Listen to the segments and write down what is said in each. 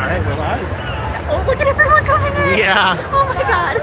Alright, we're live. Oh, look at everyone coming in! Yeah. Oh my god.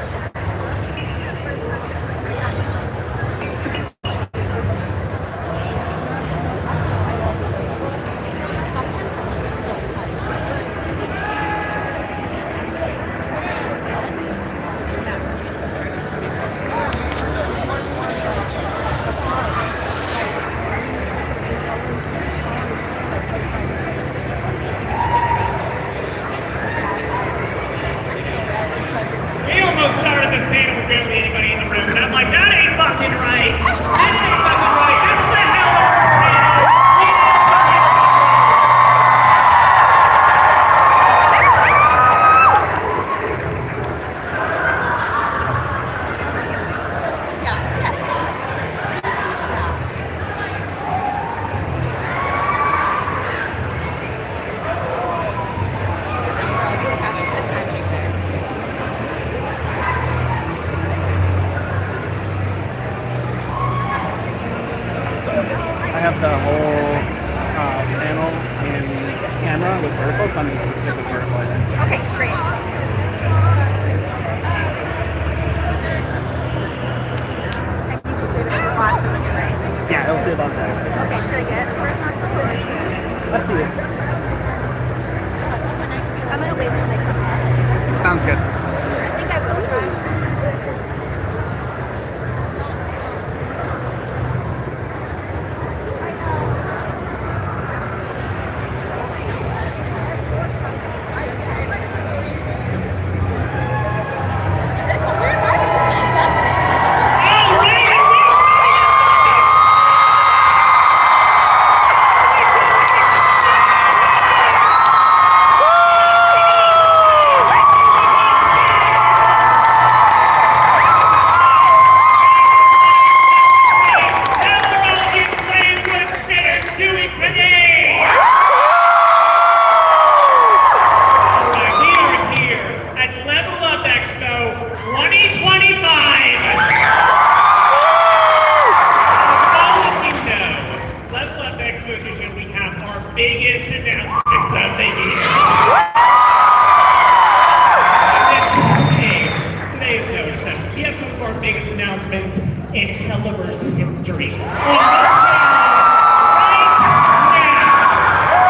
I have the whole panel in camera with vertical, so I'm just going to stick with vertical, I think. Okay, great. I think you say there's a bot for you, right? Yeah, it'll say about that. Okay, should I get horizontal? Up to you. I'm gonna wait till they come in. Sounds good. I think I will try. Biggest announcements of the year. Today is no exception. We have some of our biggest announcements in Hellaverse history. Right now.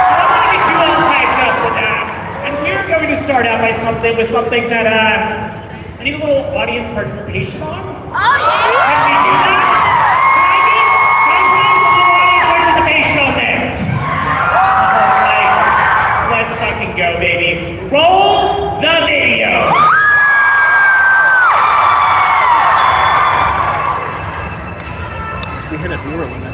So I want to get you all hyped up for that. And we're going to start out with something that I need a little audience participation on. Oh yeah! Can we do that? Can I get a little audience participation on this? Let's fucking go, baby. Roll the video. We hit a viewer limit.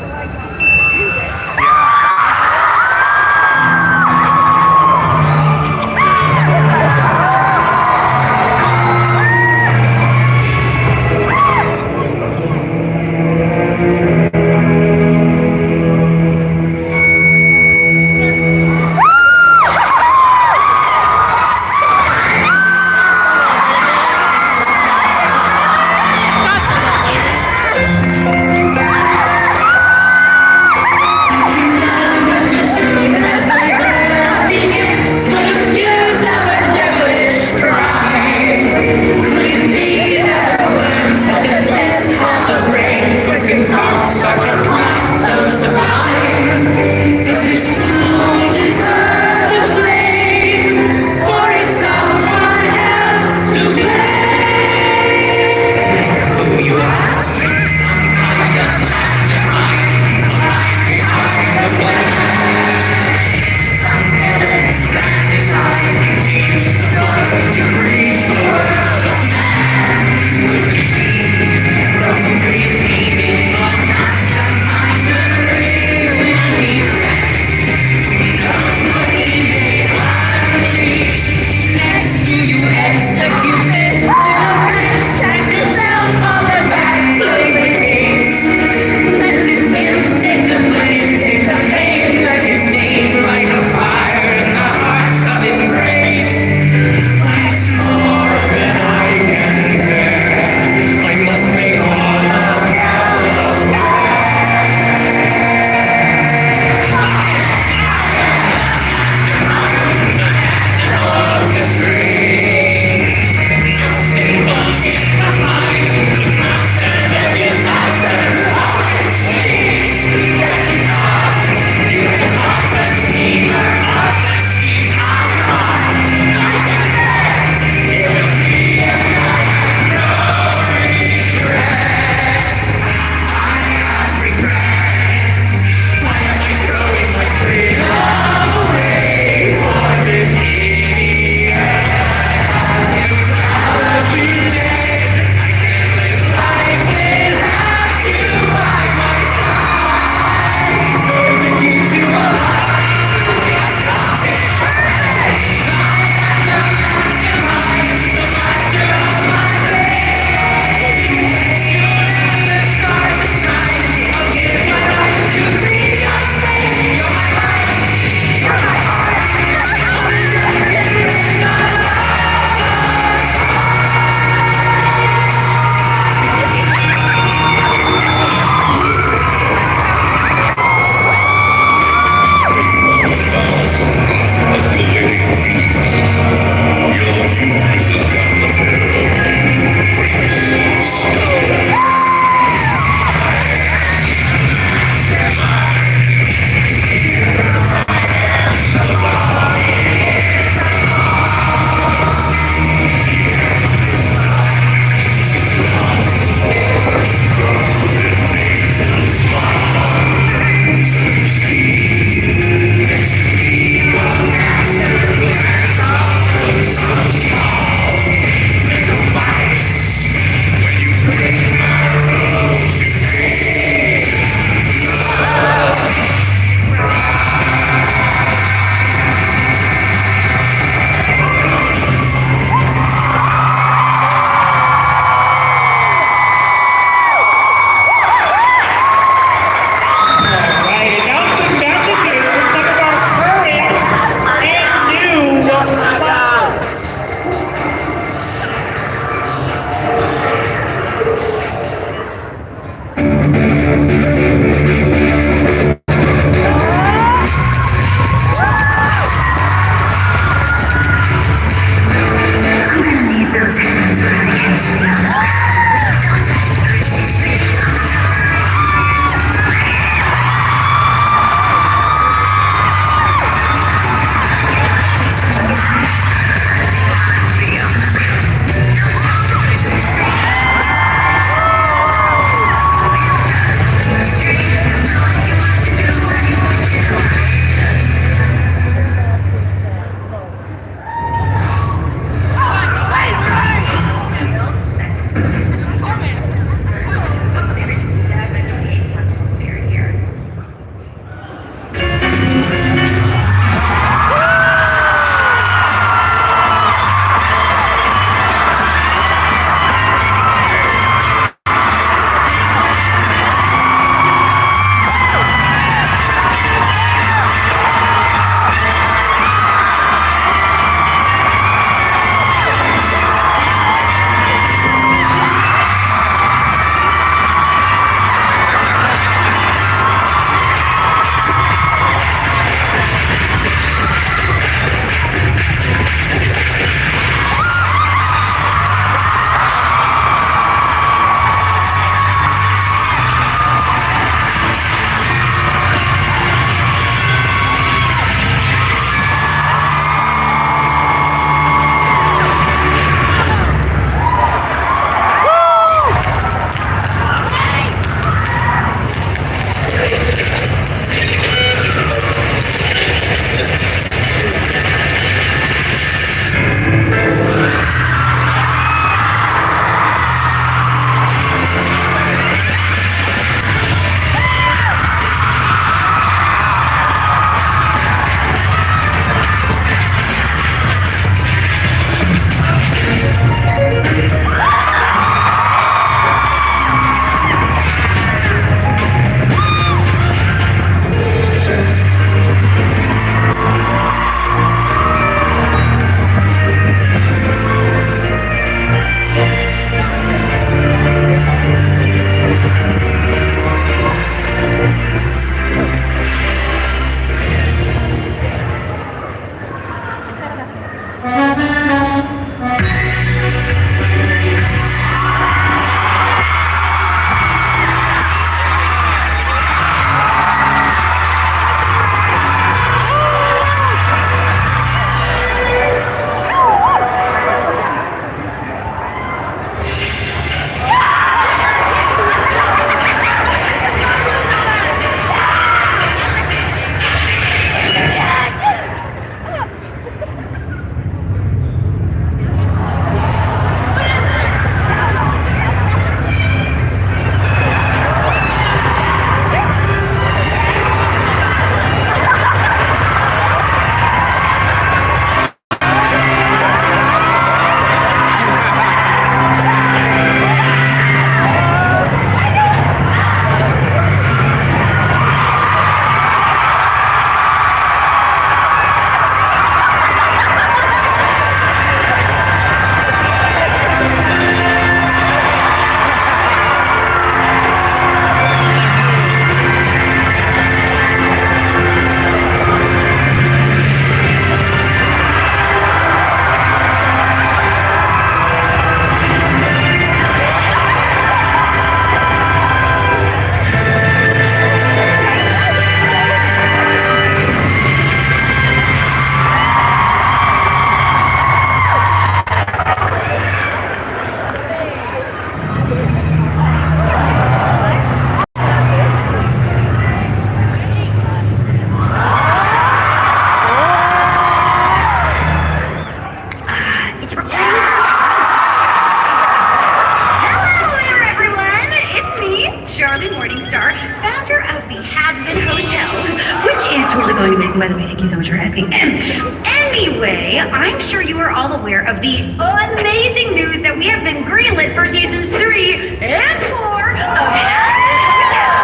Anyway, I'm sure you are all aware of the amazing news that we have been greenlit for seasons 3 and 4 of Hazard Hotel.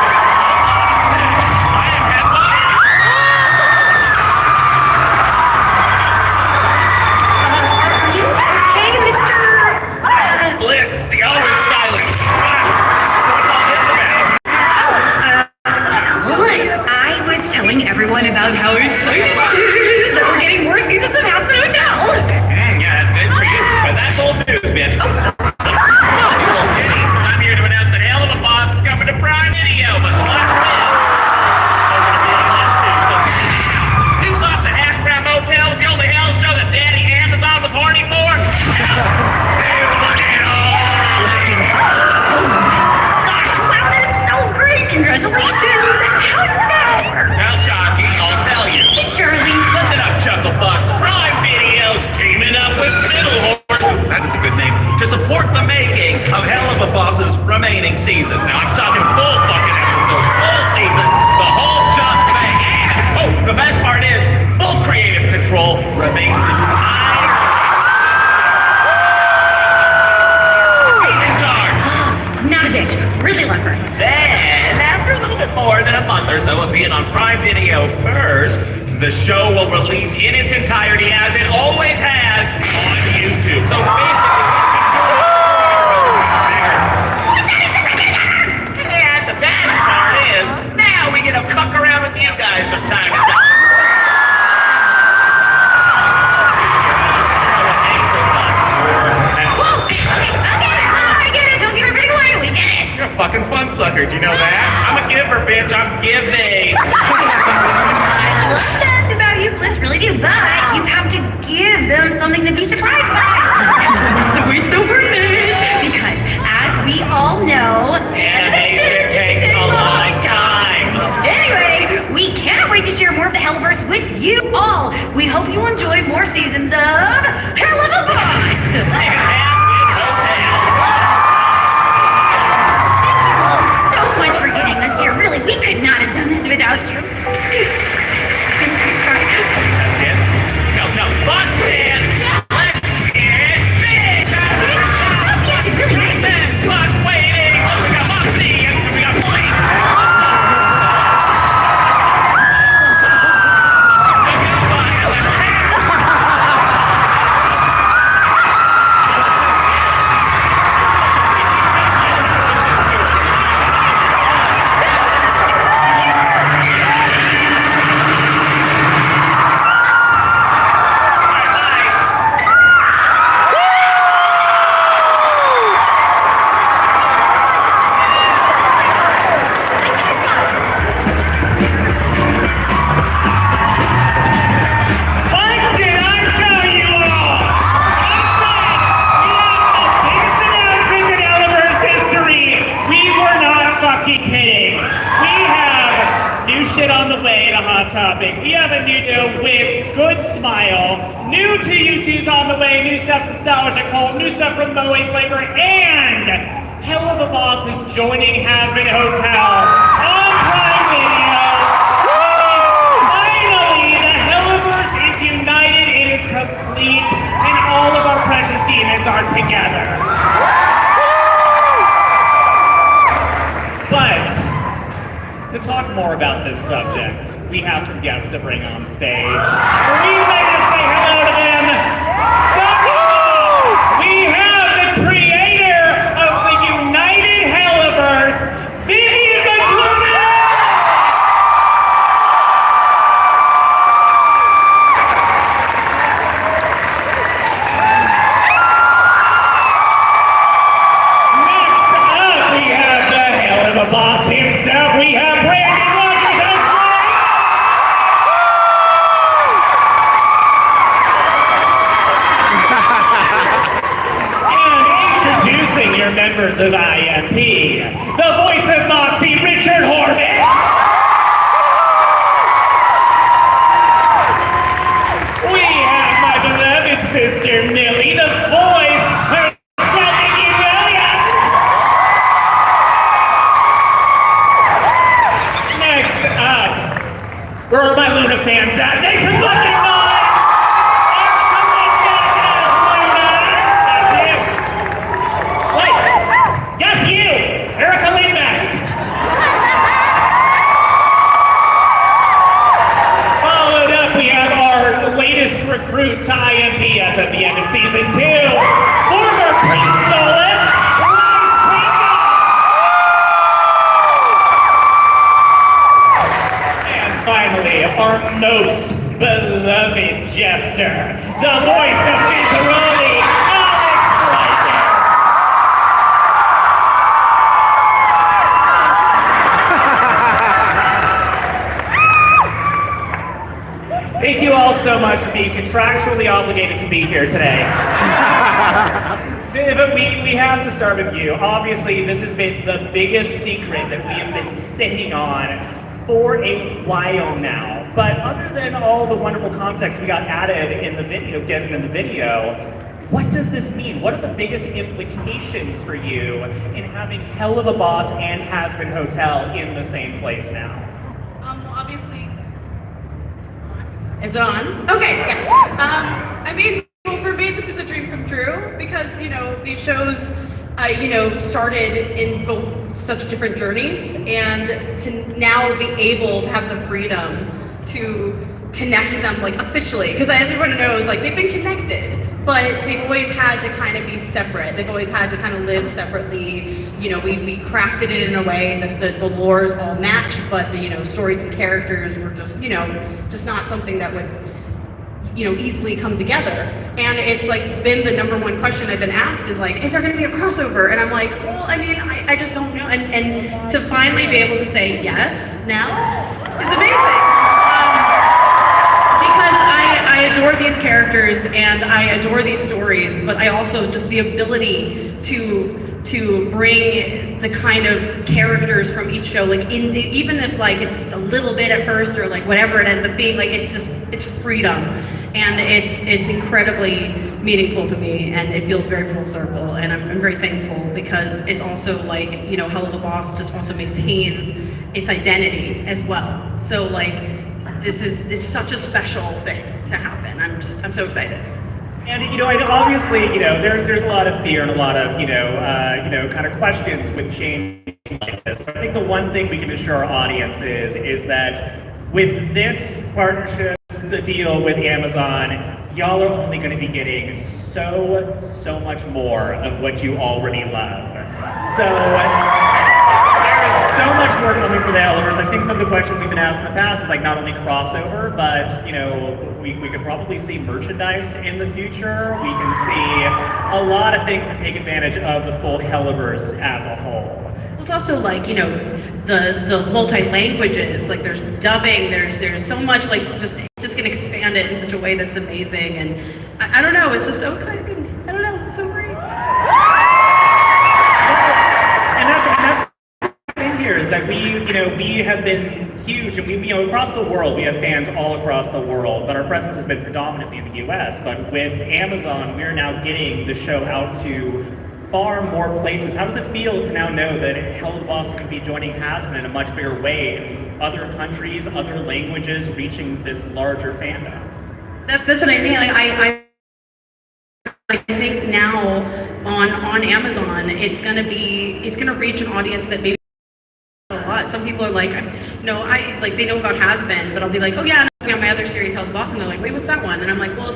Are you okay, Mr. Blitz, the always silent. What's all this about? Well, I was telling everyone about how exciting it is that we're getting more seasons of Hazard Hotel. Yeah, that's good for you. But that's old news, bitch. You old titties, 'cause I'm here to announce that Helluva Boss is coming to Prime Video, but watch this. You thought the Hash Brown Motel was the only hell show that Daddy Amazon was horny for? Hey, look at all. Gosh, wow, that is so great! Congratulations! How does that work? Now, Jockey, I'll tell you. It's Charlie. Listen up, Chucklebucks. Prime Video's teaming up with Spittlehorse. That is a good name. To support the making of Helluva Boss's remaining season. Now, I'm talking full fucking episodes, full seasons, the whole jump thing. And, oh, the best part is, full creative control remains entire. He's in charge. Not a bitch. Really love her. Then, after a little bit more than a month or so of being on Prime Video first, the show will release in its entirety, as it always has, on YouTube. So basically, and the best part is, now we get to fuck around with you guys from time to time. Whoa! Okay, I get it. Don't give everything away. We get it. You're a fucking fun sucker, do you know that? I'm a giver, bitch. I'm giving. I love that about you, Blitz, really do. But you have to give them something to be surprised by. That's what makes the wait so worth it. Because, as we all know, Animation takes a long time. Anyway, we cannot wait to share more of the Hellverse with you all. We hope you enjoy more seasons of Helluva Boss. Thank you all so much for getting us here. Really, we could not have done this without you. That's it? No, fuck this! Let's get big! Yeah, it's really nice. Fuck waiting! We got Moxie and we got Blake! We have a new deal with Good Smile. New to YouTube's on the way. New stuff from Stylish Cult. New stuff from Moe Flavor. And Helluva Boss is joining Hazbin Hotel on Prime Video. Finally, the Hellaverse is united. It is complete. And all of our precious demons are together. But to talk more about this subject, we have some guests to bring on stage. And we'd like to say hello to them. We have the creator of the United Hellaverse, Vivian Madrona! Next up, we have the Helluva Boss himself. We have Brandon Walker's and introducing your members of IMP, the voice of Moxie, Richard Horvitz. We have my beloved sister Millie, the voice of Nikki Williams. Next up, where are my Luna fans at? Make some fucking noise! recruit to IMP as of the end of season 2, former Prince Solus, and finally, our most beloved jester, the voice of Visually, Alex Blanker. Thank you all so much for being contractually obligated to be here today. But we have to start with you. Obviously, this has been the biggest secret that we have been sitting on for a while now. But other than all the wonderful context we got added in the video, given in the video, what does this mean? What are the biggest implications for you in having Helluva Boss and Has-Been Hotel in the same place now? Well, obviously, it's on. Okay, yes. I mean, well, for me, this is a dream come true because, you know, these shows, started in both such different journeys, and to now be able to have the freedom to connect them like officially, because as everyone knows, like they've been connected, but they've always had to kind of be separate. They've always had to kind of live separately. You know, we crafted it in a way that the lores all match, but the stories and characters were just just not something that would easily come together. And it's like been the number one question I've been asked is like, is there going to be a crossover? And I'm like, well, I mean, I just don't know. And to finally be able to say yes now is amazing. Because I adore these characters and I adore these stories, but I also just the ability to bring the kind of characters from each show, like into, even if like it's just a little bit at first or like whatever it ends up being, like it's freedom, and it's incredibly meaningful to me, and it feels very full circle, and I'm very thankful because it's also like Helluva Boss just also maintains its identity as well. So like it's such a special thing to happen. I'm so excited. And obviously, there's a lot of fear and a lot of kind of questions with change like this. But I think the one thing we can assure our audience is that with this partnership, the deal with Amazon, y'all are only going to be getting so much more of what you already love. So there is so much more coming for the Hellverse. I think some of the questions we've been asked in the past is like not only crossover, but we could probably see merchandise in the future. We can see a lot of things to take advantage of the full Hellaverse as a whole. It's also like, the multi-languages, like there's dubbing, there's so much, like just gonna expand it in such a way that's amazing, and I don't know, it's just so exciting. I don't know, it's so great. And that's the thing here is that we have been huge, and we across the world, we have fans all across the world, but our presence has been predominantly in the US. But with Amazon, we're now getting the show out to far more places. How does it feel to now know that Helluva Boss could be joining Has-Been in a much bigger way in other countries, other languages, reaching this larger fandom? That's what I mean. Like I think now on Amazon, it's gonna reach an audience that maybe a lot. Some people are like, they know about Has-Been, but I'll be like, oh yeah, on my other series, Helluva Boss, and they're like, wait, what's that one? And I'm like, well,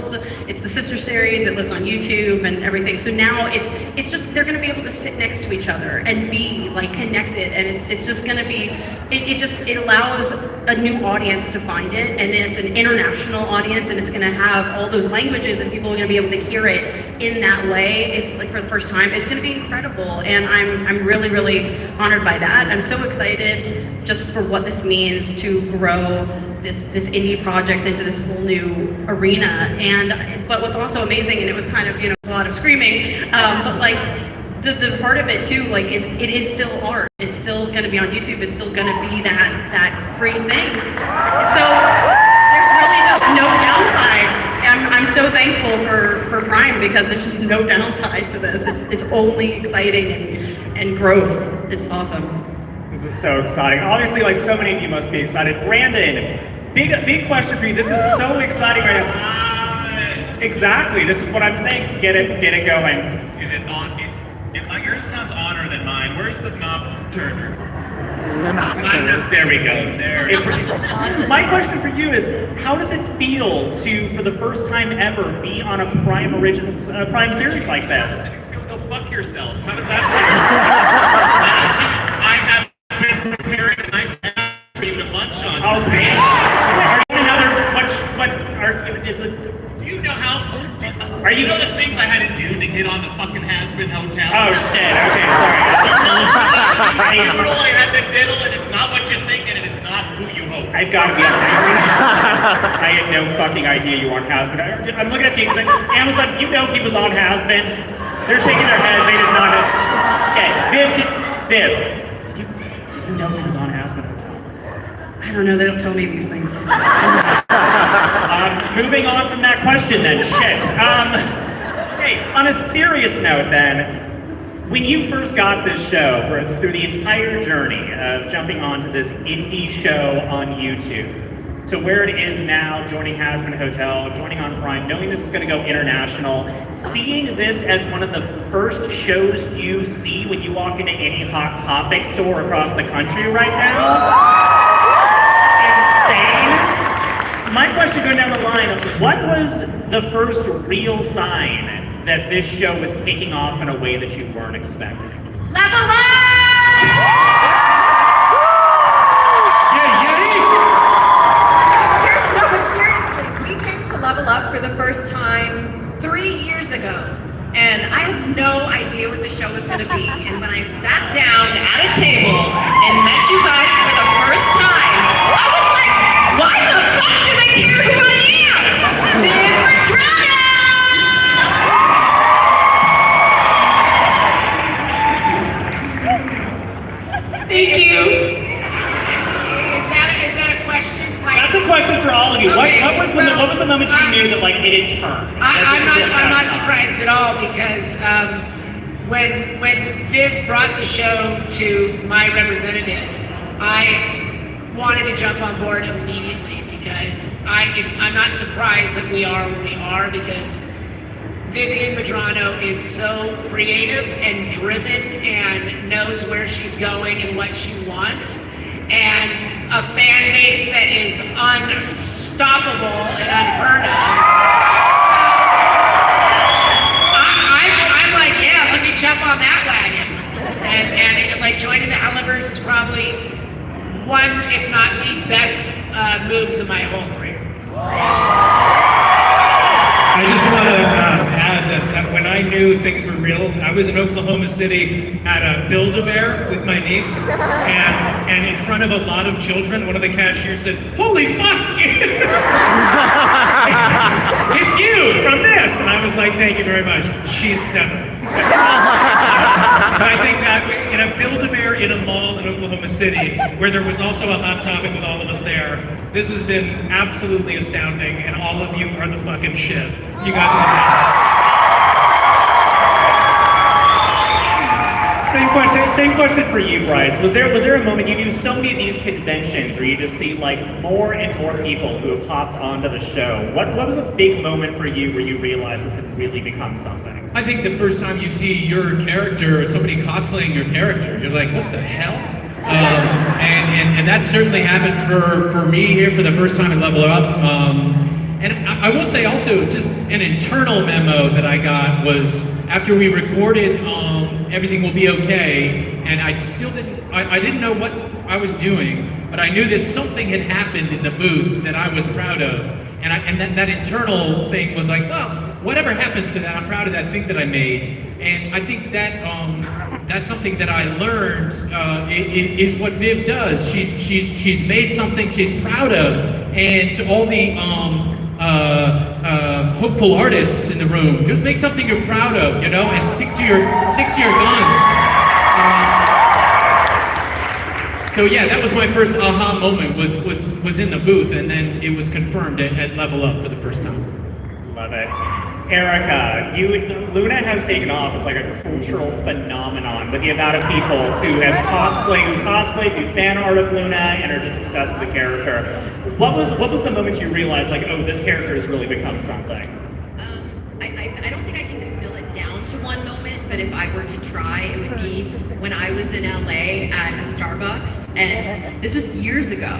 it's the sister series. It lives on YouTube and everything. So now it's just they're gonna be able to sit next to each other and be like connected, and it's just gonna be it allows a new audience to find it, and it's an international audience, and it's gonna have all those languages, and people are gonna be able to hear it in that way. It's like for the first time. It's gonna be incredible, and I'm really, really honored by that. I'm so excited just for what this means to grow this indie project into this whole new arena. But what's also amazing, and it was kind of a lot of screaming, but like the part of it too, like is it is still art. It's still going to be on YouTube. It's still going to be that free thing. So there's really just no downside. I'm so thankful for Prime because there's just no downside to this. It's only exciting and growth. It's awesome. This is so exciting. Obviously, like so many of you must be excited. Brandon, big question for you. This is so exciting right now. Exactly. This is what I'm saying. Get it going. Is it on? If yours sounds honor than mine, where's the knob turner? There we go. There. My question for you is, how does it feel to, for the first time ever, be on a Prime Originals, Prime series like this? Go fuck yourself. How does that feel? I have been preparing a nice snack for you to munch on. Okay. Are you another, Do you know how? Are you know the things I had to do to get on the fucking has-been hotel? Oh shit, okay, sorry. I had to diddle, and it's not what you think, and it is not who you hope. I've got to be I had no fucking idea you were on Has-Been. I'm looking at things like, Amazon, you know he was on Has-Been. They're shaking their heads, they did not know. Okay, Viv, did you know he was on Has-Been Hotel? I don't know, they don't tell me these things. Moving on from that question then, shit. Hey, on a serious note then, when you first got this show, through the entire journey of jumping onto this indie show on YouTube, to where it is now, joining Has-Been Hotel, joining on Prime, knowing this is going to go international, seeing this as one of the first shows you see when you walk into any Hot Topic store across the country right now, insane. My question going down the line, what was the first real sign that this show was taking off in a way that you weren't expecting? Level up! No, but seriously, we came to Level Up for the first time 3 years ago, and I had no idea what the show was going to be. And when I sat down at a table and met you guys for the first time, I was like, why the fuck do they care who I am? Viv Madrano! Thank you. Is that a question? That's a question for all of you. Okay, What was the moment you knew that like it had turned? I'm not surprised at all because when Viv brought the show to my representatives, I wanted to jump on board immediately because I'm not surprised that we are where we are because Vivian Madrano is so creative and driven and knows where she's going and what she wants, and a fan base that is unstoppable and unheard of. So I'm like, yeah, let me jump on that wagon. And like joining the Hellaverse is probably one, if not the best moves of my whole career. I just want to add that when I knew things were real, I was in Oklahoma City at a Build-A-Bear with my niece, and in front of a lot of children, one of the cashiers said, "Holy fuck! It's you from this!" And I was like, "Thank you very much. She's 7." I think that in a Build-A-Bear in a mall in Oklahoma City, where there was also a Hot Topic with all of us there, this has been absolutely astounding, and all of you are the fucking shit. You guys are the best. Same question for you, Bryce. Was there a moment you do so many of these conventions where you just see like more and more people who have hopped onto the show? What was a big moment for you where you realized this had really become something? I think the first time you see your character or somebody cosplaying your character, you're like, what the hell? And that certainly happened for me here for the first time at Level Up. And I will say also, just an internal memo that I got was after we recorded Everything Will Be Okay, and I didn't know what I was doing, but I knew that something had happened in the booth that I was proud of. And that internal thing was like, well, whatever happens to that, I'm proud of that thing that I made. And I think that that's something that I learned is what Viv does. She's made something she's proud of. And to all the hopeful artists in the room, just make something you're proud of, you know, and stick to your guns. So yeah, that was my first aha moment. Was in the booth, and then it was confirmed at Level Up for the first time. Love it. Erica, Luna has taken off as like a cultural phenomenon with the amount of people who have cosplayed, do fan art of Luna, and are just obsessed with the character. What was the moment you realized, like, oh, this character has really become something? I don't think I can distill it down to one moment, but if I were to try, it would be when I was in LA at a Starbucks, and this was years ago,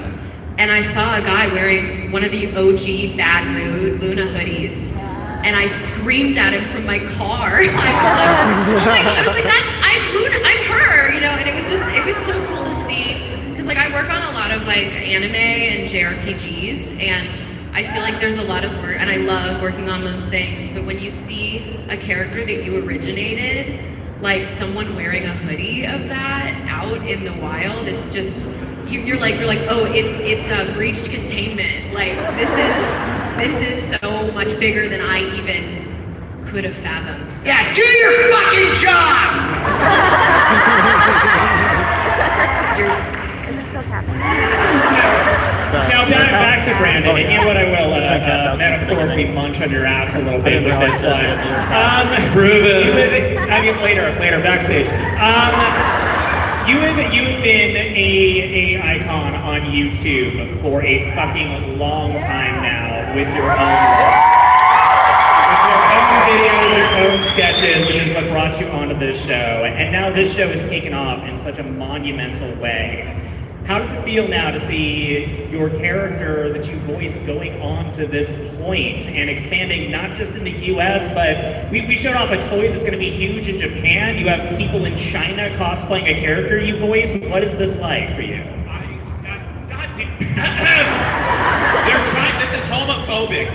and I saw a guy wearing one of the OG Bad Mood Luna hoodies, and I screamed at him from my car. I was like, oh my God, I was like, I'm Luna, I'm her, you know, and it was so cool to see, because like I work on a lot of like anime and JRPGs, and I feel like there's a lot of work, and I love working on those things, but when you see a character that you originated, like someone wearing a hoodie of that out in the wild, it's just, you're like, oh, it's a breached containment. Like this is so much bigger than I even could have fathomed. So. Yeah, do your fucking job! Is it still happening? Now back to Brandon, and you know what, I will metaphorically munch on your ass a little bit with this one. Prove it. I mean, later, backstage. You have been a icon on YouTube for a fucking long time now with your own videos, your own sketches, which is what brought you onto this show. And now this show has taken off in such a monumental way. How does it feel now to see your character that you voice going on to this point and expanding not just in the US, but we showed off a toy that's going to be huge in Japan. You have people in China cosplaying a character you voice. What is this like for you? They're trying, this is homophobic.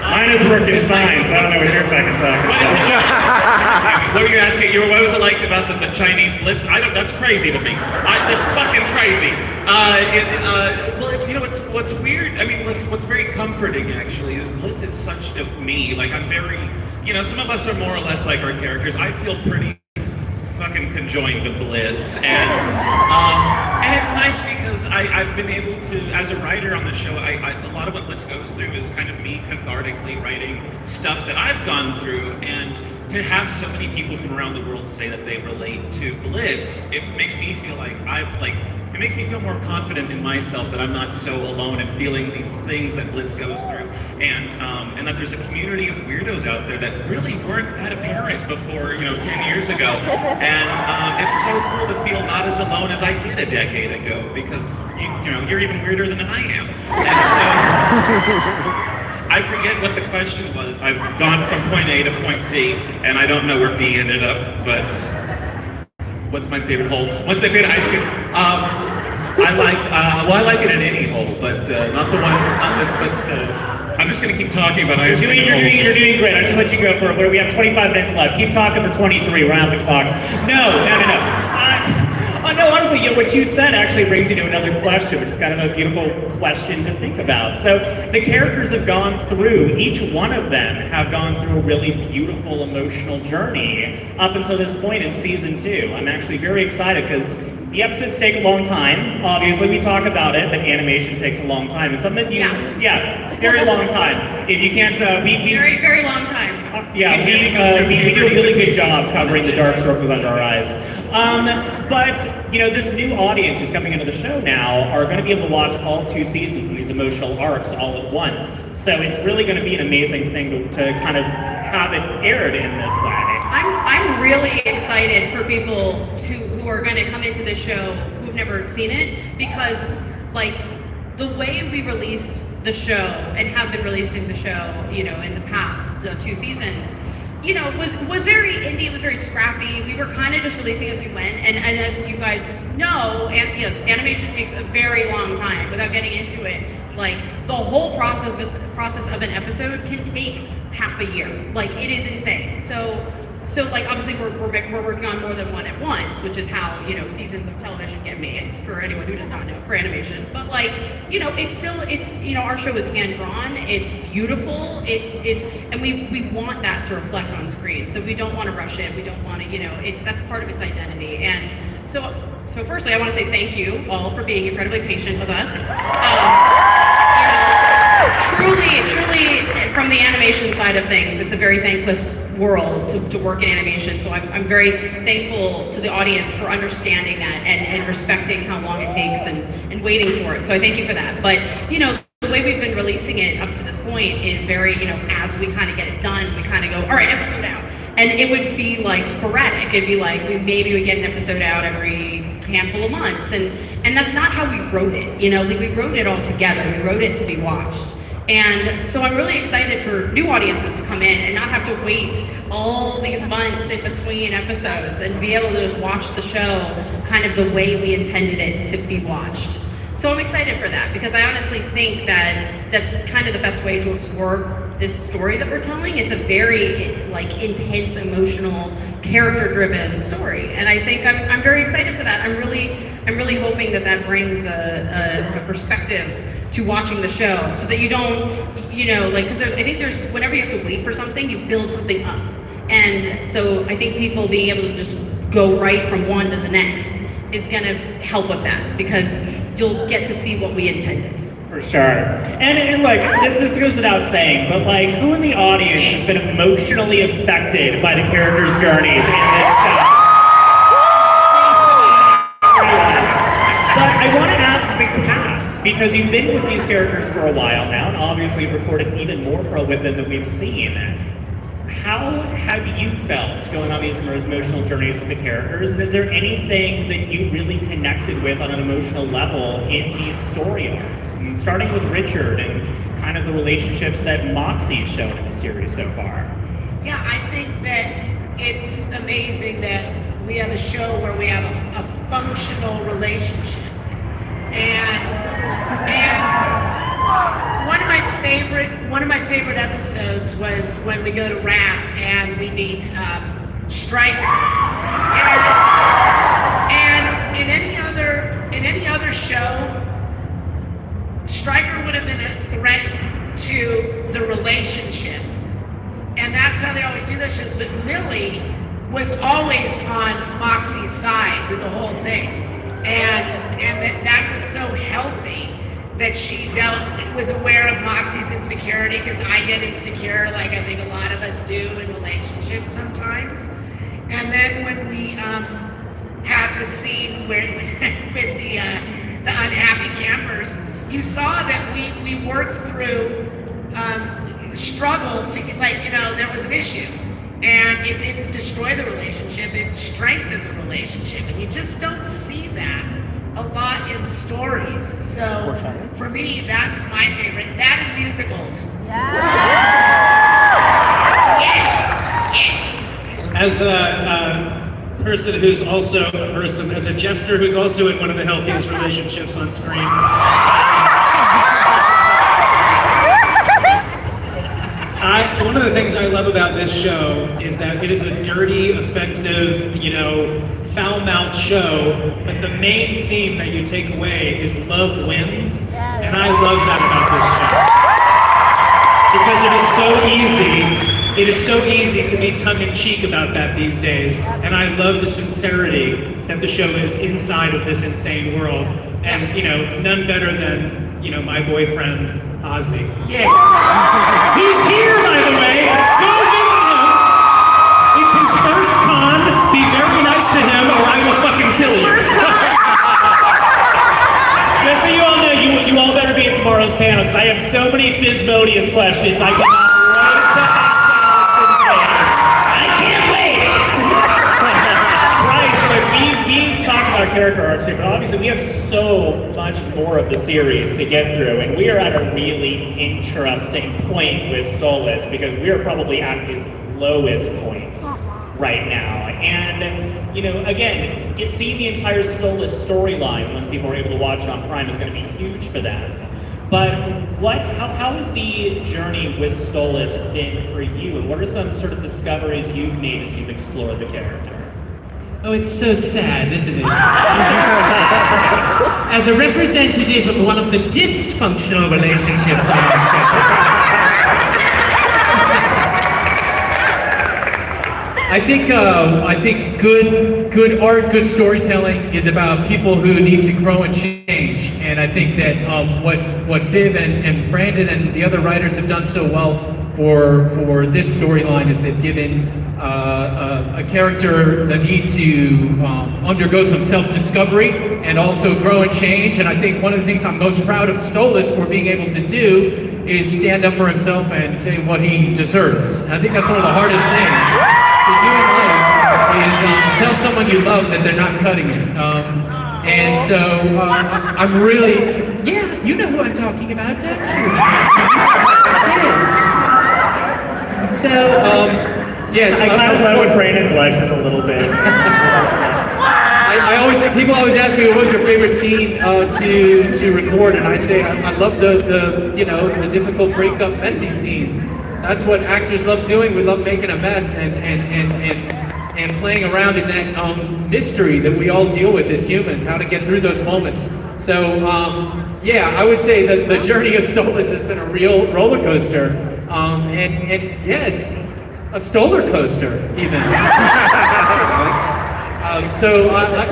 Mine is working fine, so I don't know what you're fucking talking about. What were you asking? What was it like about the Chinese Blitz? That's crazy to me. That's fucking crazy. Well, what's weird, I mean, what's very comforting actually is Blitz is such a me. Like, I'm very, some of us are more or less like our characters. I feel pretty fucking conjoined to Blitz, and it's nice because I've been able to, as a writer on the show, a lot of what Blitz goes through is kind of me cathartically writing stuff that I've gone through, and to have so many people from around the world say that they relate to Blitz, it makes me feel like it makes me feel more confident in myself that I'm not so alone in feeling these things that Blitz goes through, and that there's a community of weirdos out there that really weren't that apparent before, 10 years ago, and it's so cool to feel not as alone as I did a decade ago, because you're even weirder than I am, and so. I forget what the question was. I've gone from point A to point C, and I don't know where B ended up, but what's my favorite hole? What's my favorite high school? I like it in any hole, but not the one, I'm just gonna keep talking about high school. You're doing great. I should let you go for we have 25 minutes left. Keep talking for 23, round the clock. No. No, honestly, what you said actually brings you to another question, which is kind of a beautiful question to think about. So the characters have gone through, each one of them have gone through a really beautiful emotional journey up until this point in season 2. I'm actually very excited because the episodes take a long time. Obviously, we talk about it, but animation takes a long time. And something very long time. If you can't, very, very long time. We do a really good job covering the dark circles under our eyes. But this new audience who's coming into the show now are going to be able to watch all 2 seasons and these emotional arcs all at once. So it's really going to be an amazing thing to kind of have it aired in this way. I'm really excited for people who are going to come into this show who've never seen it, because the way we released the show and have been releasing the show, in the past 2 seasons, was very indie, it was very scrappy. We were kind of just releasing as we went, and as you guys know, and yes, animation takes a very long time. Without getting into it, the whole process of an episode can take half a year. It is insane. So obviously we're working on more than one at once, which is how seasons of television get made, for anyone who does not know, for animation. But it's our show is hand drawn, it's beautiful, it's and we want that to reflect on screen. So we don't want to rush it, we don't want to that's part of its identity. And so firstly I want to say thank you all for being incredibly patient with us. Truly, from the animation side of things, it's a very thankless world to work in animation. So I'm very thankful to the audience for understanding that and respecting how long it takes and waiting for it. So I thank you for that. But the way way we've been releasing it up to this point is very, as we kind of get it done, we kind of go, all right, episode out. And it would be like sporadic. It'd be like maybe we get an episode out every handful of months, and that's not how we wrote it. Like we wrote it all together. We wrote it to be watched. And so I'm really excited for new audiences to come in and not have to wait all these months in between episodes and to be able to just watch the show kind of the way we intended it to be watched. So I'm excited for that because I honestly think that that's kind of the best way to absorb this story that we're telling. It's a very intense, emotional, character-driven story, and I think I'm very excited for that. I'm really hoping that brings a perspective to watching the show, so that you don't, because I think there's whenever you have to wait for something, you build something up, and so I think people being able to just go right from one to the next is going to help with that because you'll get to see what we intended. For sure. And like, this goes without saying, but like, who in the audience has been emotionally affected by the characters' journeys in this show? But I want to ask the cast, because you've been with these characters for a while now, and obviously recorded even more with them than we've seen. How have you felt going on these emotional journeys with the characters? And is there anything that you really connected with on an emotional level in these story arcs? And starting with Richard and kind of the relationships that Moxie's shown in the series so far. Yeah, I think that it's amazing that we have a show where we have a functional relationship. And one of my favorite episode was when we go to Wrath and we meet Stryker. And in any other show, Stryker would have been a threat to the relationship. And that's how they always do those shows. But Millie was always on Moxie's side through the whole thing. And that was so healthy that she was aware of Moxie's insecurity, because I get insecure, like I think a lot of us do in relationships sometimes. And then when we had the scene with the unhappy campers, you saw that we worked through struggle to there was an issue, and it didn't destroy the relationship, it strengthened the relationship, and you just don't see that a lot in stories. So for me, that's my favorite. That and musicals. Yes. As a person who's also as a jester who's also in one of the healthiest relationships on screen. One of the things I love about this show is that it is a dirty, offensive, foul-mouthed show, but the main theme that you take away is love wins, and I love that about this show. Because it is so easy to be tongue-in-cheek about that these days, and I love the sincerity that the show is inside of this insane world, and none better than my boyfriend, Ozzy. Yeah. He's here, by the way. Go visit him. It's his first con. Be very nice to him, or I will fucking kill you. Just so you all know, you all better be at tomorrow's panel, because I have so many Physmodius questions. I cannot wait to ask Alex. I can't wait. Right, so we talked about character arcs here, but obviously we have so much more of the series to get through, and we are at a really interesting point with Stolas, because we are probably at his lowest point right now. And, again, seeing the entire Stolas storyline once people are able to watch it on Prime is going to be huge for them. But how has the journey with Stolas been for you, and what are some sort of discoveries you've made as you've explored the character? Oh, it's so sad, isn't it? As a representative of one of the dysfunctional relationships on our show, I think good art, good storytelling is about people who need to grow and change. And I think that what Viv and Brandon and the other writers have done so well for this storyline is they've given a character the need to undergo some self-discovery and also grow and change. And I think one of the things I'm most proud of Stolas for being able to do is stand up for himself and say what he deserves. And I think that's one of the hardest things to do in life is tell someone you love that they're not cutting it. And so I'm really, yeah, you know who I'm talking about, don't you? Yes. So, yes. I kind of love when Brandon blushes a little bit. People always ask me what was your favorite scene to record, and I say I love the difficult breakup, messy scenes. That's what actors love doing. We love making a mess and playing around in that mystery that we all deal with as humans, how to get through those moments. So yeah, I would say that the journey of Stolas has been a real roller coaster, and yeah, it's a stoller coaster even.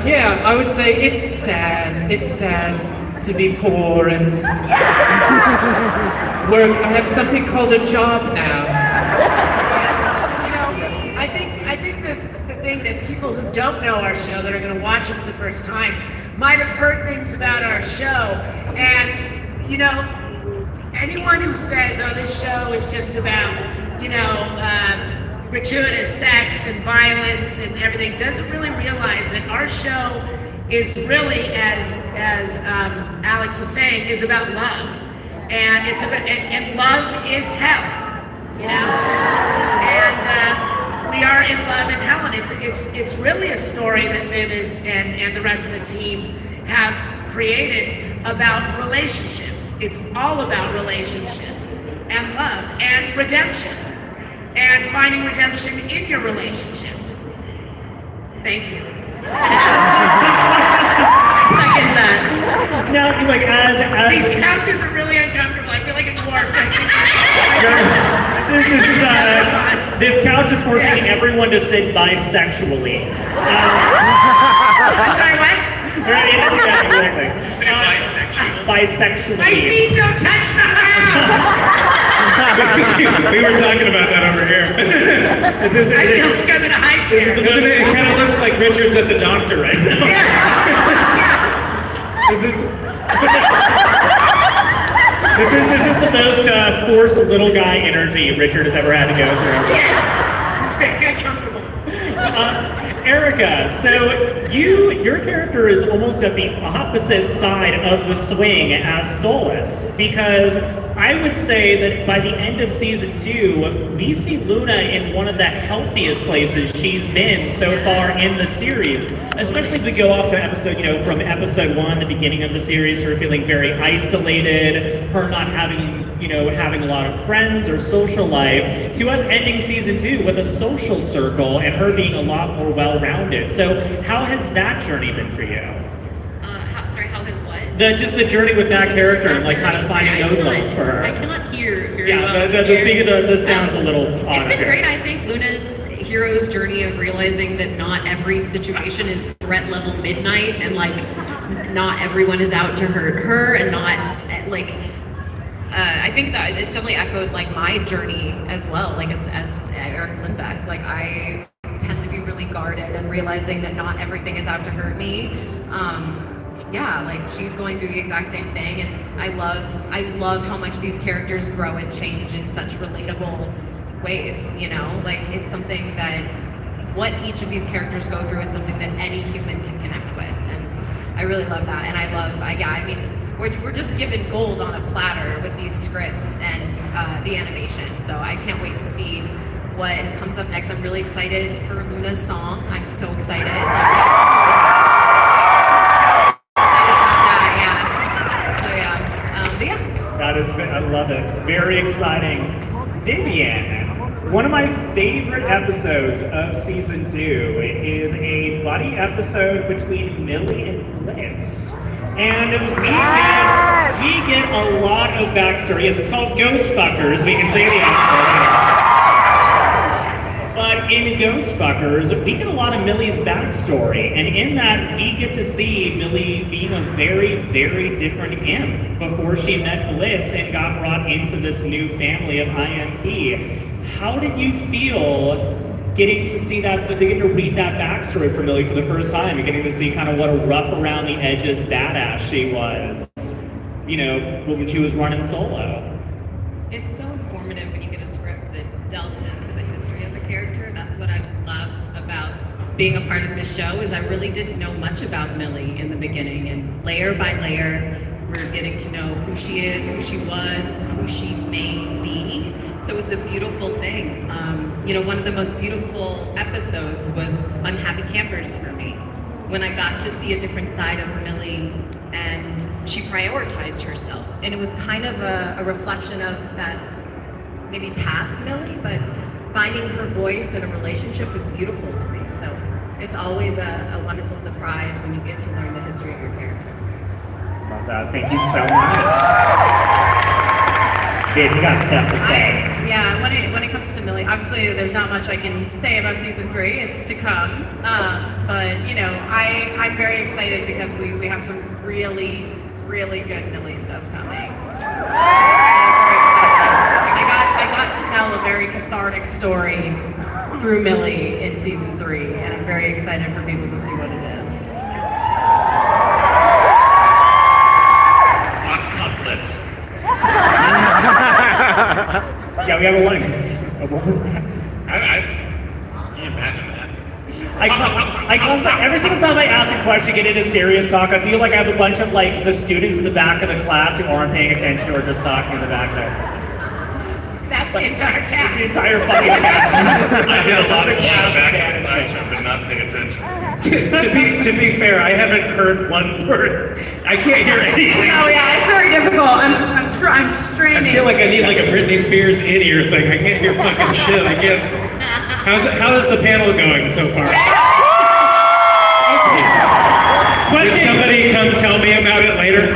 Yeah, I would say it's sad. It's sad to be poor and work. I have something called a job now. You know, I think the thing that people who don't know our show that are going to watch it for the first time might have heard things about our show, and you know, anyone who says, "Oh, this show is just about gratuitous sex and violence and everything," doesn't really realize that our show is really, as Alex was saying, is about love, and it's about and love is hell, you know, and we are in love and hell, and it's really a story that Viv and the rest of the team have created about relationships. It's all about relationships and love and redemption. And finding redemption in your relationships. Thank you. I second that. Now, like as These couches are really uncomfortable. I feel like a dwarf. This couch is forcing everyone to sit bisexually. I'm sorry, what? Right, exactly. Say bisexual. Bisexually. My feet don't touch the ground. We were talking about that over here. I feel like I'm in a high chair. It kind of looks like Richard's at the doctor right now. This is the most forced little guy energy Richard has ever had to go through. Yeah, it's very uncomfortable. Erica, so your character is almost at the opposite side of the swing as Stolas, because I would say that by the end of season 2, we see Luna in one of the healthiest places she's been so far in the series, especially if we go off to episode, from episode 1, the beginning of the series, her feeling very isolated, her not having a lot of friends or social life, to us ending season 2 with a social circle and her being a lot more well-rounded. So how has that journey been for you? How has what? The journey with that character and like kind of finding those levels for her. I cannot hear very well. Yeah, the sound's a little odd. It's been great. I think Luna's hero's journey of realizing that not every situation is threat level midnight, and like not everyone is out to hurt her, and not like. I think that it's definitely echoed like my journey as well, like as Eric Lindbeck. Like I tend to be really guarded and realizing that not everything is out to hurt me. Yeah, like she's going through the exact same thing, and I love how much these characters grow and change in such relatable ways, like it's something that what each of these characters go through is something that any human can connect with, and I really love that. And we're just given gold on a platter with these scripts and the animation, so I can't wait to see what comes up next. I'm really excited for Luna's song. I'm so excited. I love it. Very exciting. Vivian, one of my favorite episodes of season 2 is a buddy episode between Millie and Blitz. And we get a lot of backstory. Yes, it's called Ghost Fuckers. We can say the F word. But in Ghost Fuckers, we get a lot of Millie's backstory, and in that, we get to see Millie being a very, very different imp before she met Blitz and got brought into this new family of IMP. How did you feel getting to see that, getting to read that backstory for Millie for the first time, and getting to see kind of what a rough around the edges badass she was, you know, when she was running solo? It's so informative when you get a script that delves into the history of a character. That's what I've loved about being a part of this show, is I really didn't know much about Millie in the beginning, and layer by layer, we're getting to know who she is, who she was, who she may be. So it's a beautiful thing. You know, one of the most beautiful episodes was Unhappy Campers for me, when I got to see a different side of Millie, and she prioritized herself. And it was kind of a reflection of that maybe past Millie, but finding her voice in a relationship was beautiful to me. So it's always a wonderful surprise when you get to learn the history of your character. Love that. Thank you so much. Gabe, you got stuff to say. Yeah, when it comes to Millie, obviously there's not much I can say about season 3. It's to come. But you know, I'm very excited because we have some really, really good Millie stuff coming. I'm very excited. I got to tell a very cathartic story through Millie in season 3, and I'm very excited for people to see what it is. Octuplets. Yeah, we have a lot of... What was that? I can't imagine that. Every single time I ask a question, get into serious talk, I feel like I have a bunch of like the students in the back of the class who aren't paying attention or just talking in the back there. That's the entire cast. The entire fucking cast. I did a lot of class back in the classroom, but not paying attention. To be fair, I haven't heard one word. I can't hear anything. Oh yeah, it's very difficult. I'm straining. I feel like I need like a Britney Spears in-ear thing. I can't hear fucking shit. I can't. How is the panel going so far? Did somebody come tell me about it later?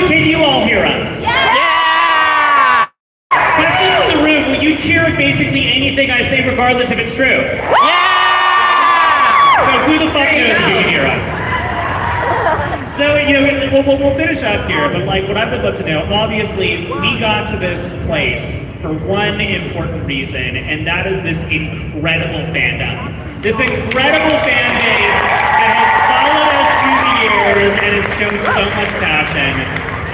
Can you all hear us? Yeah! Question in the room, will you cheer basically anything I say regardless if it's true? Yeah! So who the fuck knows if you can hear us? So, you know, we'll finish up here, but like what I would love to know, obviously we got to this place for one important reason, and that is this incredible fandom. This incredible fan base that has followed us through the years and has shown so much passion.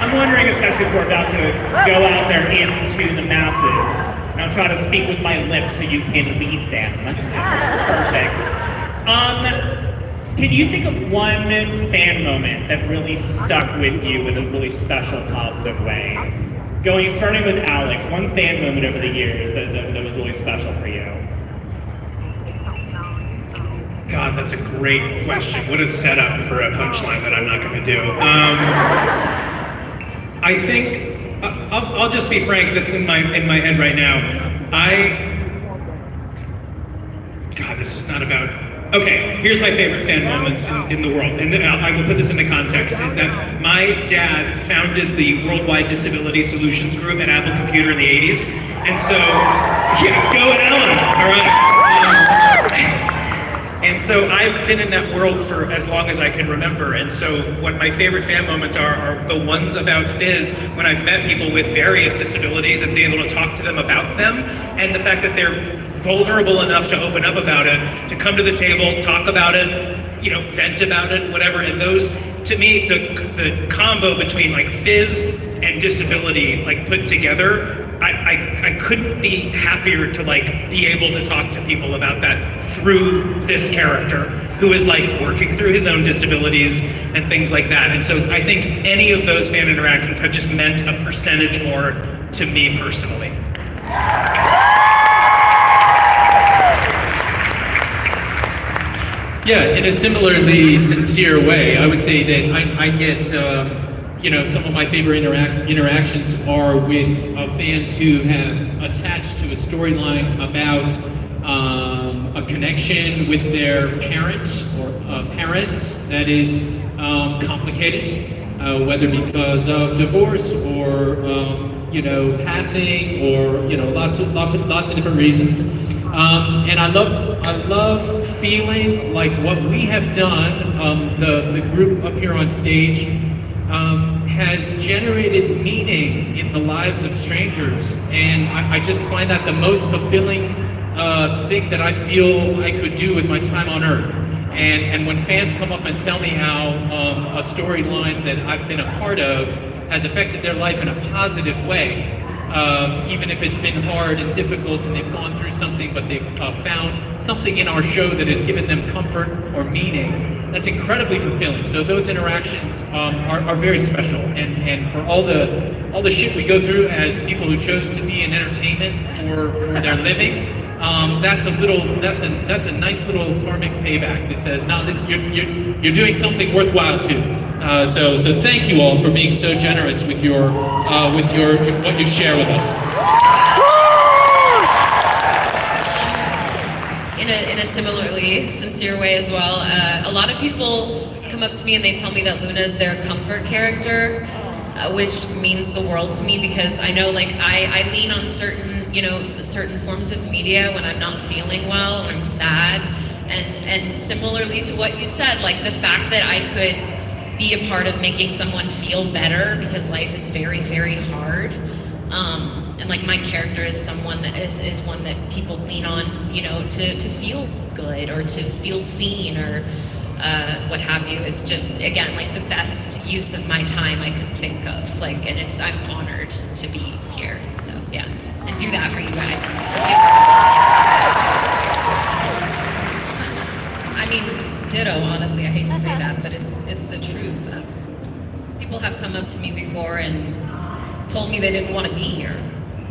I'm wondering, especially as we're about to go out there into the masses, and I'll try to speak with my lips so you can read them. Perfect. Can you think of one fan moment that really stuck with you in a really special, positive way? Starting with Alex, one fan moment over the years that was really special for you. God, that's a great question. What a setup for a punchline that I'm not going to do. I think I'll just be frank. That's in my head right now. God, this is not about. Okay, here's my favorite fan moments in the world, and then I will put this into context, is that my dad founded the Worldwide Disability Solutions Group at Apple Computer in the 80s, and so, yeah, go Alan, all right? And so I've been in that world for as long as I can remember, and so what my favorite fan moments are the ones about Fizz, when I've met people with various disabilities and being able to talk to them about them, and the fact that they're vulnerable enough to open up about it, to come to the table, talk about it, you know, vent about it, whatever. And those, to me, the combo between like Fizz and disability, like put together, I couldn't be happier to like be able to talk to people about that through this character who is like working through his own disabilities and things like that. And so I think any of those fan interactions have just meant a percentage more to me personally. Yeah, in a similarly sincere way, I would say that I get, some of my favorite interactions are with fans who have attached to a storyline about a connection with their parents or parents that is complicated. whether because of divorce or passing or lots of different reasons. And I love feeling like what we have done, the group up here on stage, has generated meaning in the lives of strangers, and I just find that the most fulfilling thing that I feel I could do with my time on Earth. And when fans come up and tell me how a storyline that I've been a part of has affected their life in a positive way, even if it's been hard and difficult and they've gone through something, but they've found something in our show that has given them comfort or meaning, that's incredibly fulfilling. So those interactions are very special, and for all the shit we go through as people who chose to be in entertainment for their living, that's a nice little karmic payback that says, no, you're doing something worthwhile too. So thank you all for being so generous with your what you share with us. In a similarly sincere way as well, a lot of people come up to me and they tell me that Luna is their comfort character, which means the world to me, because I know I lean on certain forms of media when I'm not feeling well, when I'm sad, and similarly to what you said, the fact that I could be a part of making someone feel better because life is very, very hard. And my character is someone that is one that people lean on, to feel good or to feel seen or what have you, is just, again, the best use of my time I could think of. And I'm honored to be here. So yeah, and do that for you guys. I mean, ditto, honestly, I hate to say that, but it's the truth. People have come up to me before and told me they didn't want to be here.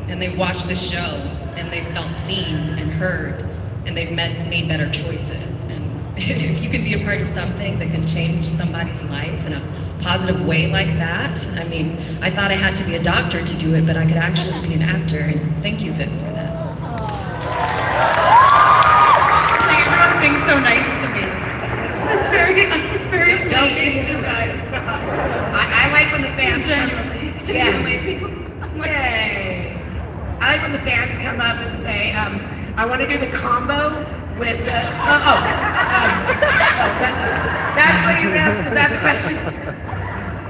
And they watched the show and they felt seen and heard, and they've made better choices. And if you can be a part of something that can change somebody's life in a positive way like that, I mean, I thought I had to be a doctor to do it, but I could actually be an actor, and thank you, Vic, for that. Everyone's being so nice to me. It's very Just don't sweet. be used to it. I like when the fans Yay. I like when the fans come up and say, I want to do the combo with the, that's what you asked, is that the question?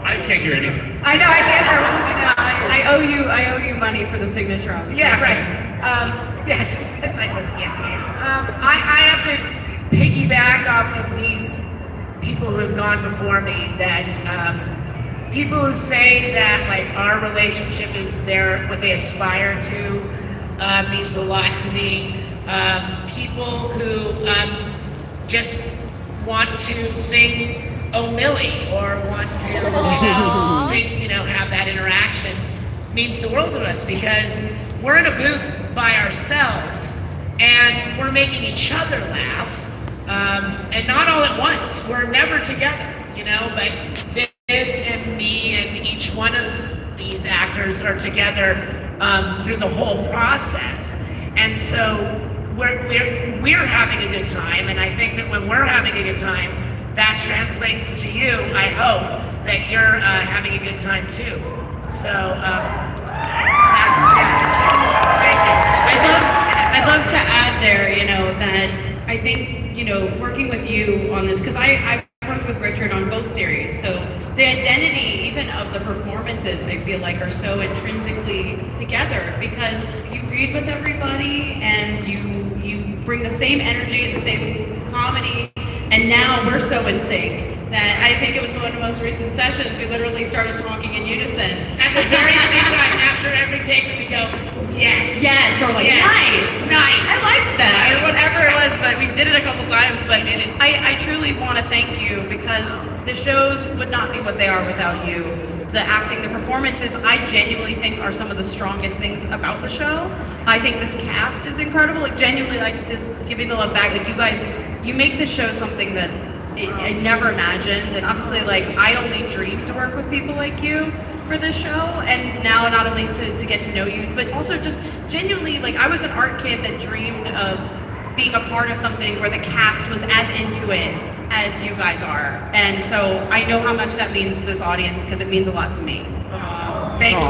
I can't hear anything. I know, I can't hear what was it. I owe you money for the signature on this. Yeah, right. Yes, I was, yeah. I have to piggyback off of these people who have gone before me, that people who say that our relationship is what they aspire to means a lot to me. People who just want to sing "Oh Millie" or want to sing, have that interaction, means the world to us, because we're in a booth by ourselves and we're making each other laugh, and not all at once. We're never together, but Viv and me and each one of these actors are together through the whole process, and so we're having a good time. And I think that when we're having a good time, that translates to you. I hope that you're having a good time too. So that's thank you. I'd love to add there, that I think, working with you on this, because I worked with Richard on both series, so the identity even of the performances, I feel like, are so intrinsically together, because you read with everybody and you bring the same energy and the same comedy, and now we're so in sync that I think it was one of the most recent sessions, we literally started talking in unison. At the very same time, after every take, we go, yes. Yes, or yes. Nice. I liked that, or whatever it was, but we did it a couple times, but I truly want to thank you, because the shows would not be what they are without you. The acting, the performances, I genuinely think are some of the strongest things about the show. I think this cast is incredible, genuinely, just giving the love back, you guys, you make this show something that I never imagined, and obviously I only dreamed to work with people like you for this show, and now not only to get to know you, but also just genuinely, I was an art kid that dreamed of being a part of something where the cast was as into it as you guys are. And so I know how much that means to this audience because it means a lot to me. Thank you.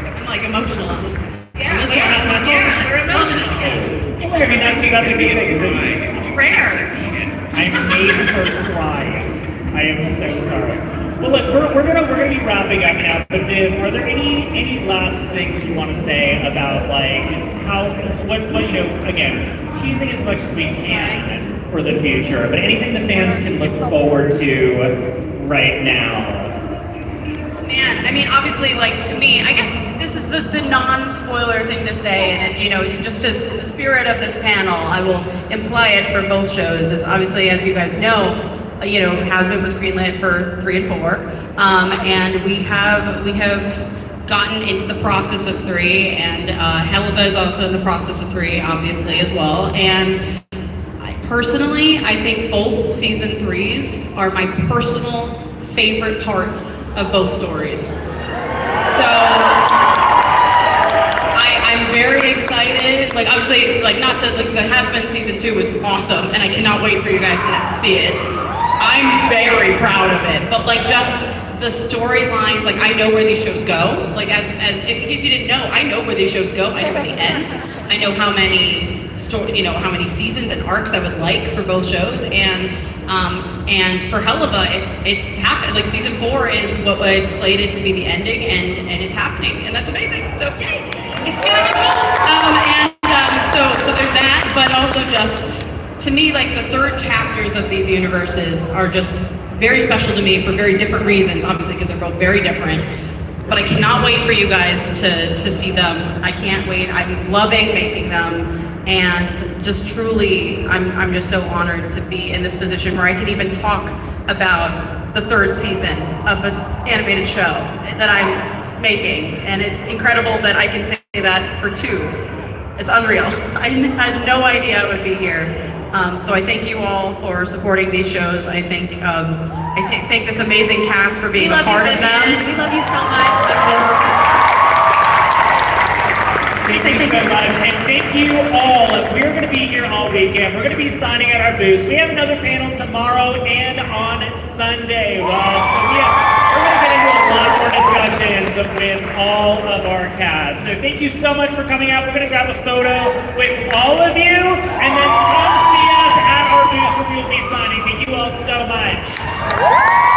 I'm like emotional on this. Yeah, we're emotional. I mean, that's a good thing. It's rare. I made her cry. I am so sorry. Well, look, we're gonna be wrapping up now. But Viv, are there any last things you want to say about like what you know? Again, teasing as much as we can for the future, but anything the fans can look forward to right now. Man, I mean, obviously, like, to me, I guess this is the non-spoiler thing to say, and, you know, just as the spirit of this panel, I will imply it for both shows, is obviously, as you guys know, you know, Hazbin was greenlit for 3 and 4, and we have gotten into the process of 3, and Helluva is also in the process of 3, obviously, as well, and personally, I think both season 3s are my personal favorite parts of both stories. So I'm very excited. Like, obviously, like, not to, like, the Hazbin season 2 was awesome, and I cannot wait for you guys to see it. I'm very proud of it, but like, just the storylines, like, I know where these shows go. Like, as in case you didn't know, I know where these shows go. I know the end. I know how many how many seasons and arcs I would like for both shows, and for Helluva, it's happened. Like, season 4 is what was slated to be the ending, and it's happening, and that's amazing. So yay, it's gonna be told. So there's that, but also just to me, like, the third chapters of these universes are just very special to me for very different reasons, obviously, because they're both very different. But I cannot wait for you guys to see them. I can't wait. I'm loving making them, and just truly, I'm just so honored to be in this position where I can even talk about the 3rd season of an animated show that I'm making, and it's incredible that I can say that for 2. It's unreal. I had no idea I would be here. So I thank you all for supporting these shows. I thank thank this amazing cast for being a part of them. We love you so much. Thank you so much, and thank you all. We're going to be here all weekend. We're going to be signing at our booths. We have another panel tomorrow and on Sunday. So we're going to get into a lot more discussions with all of our cast. So thank you so much for coming out. We're going to grab a photo with all of you, and then come see us at our booths where we will be signing. Thank you all so much.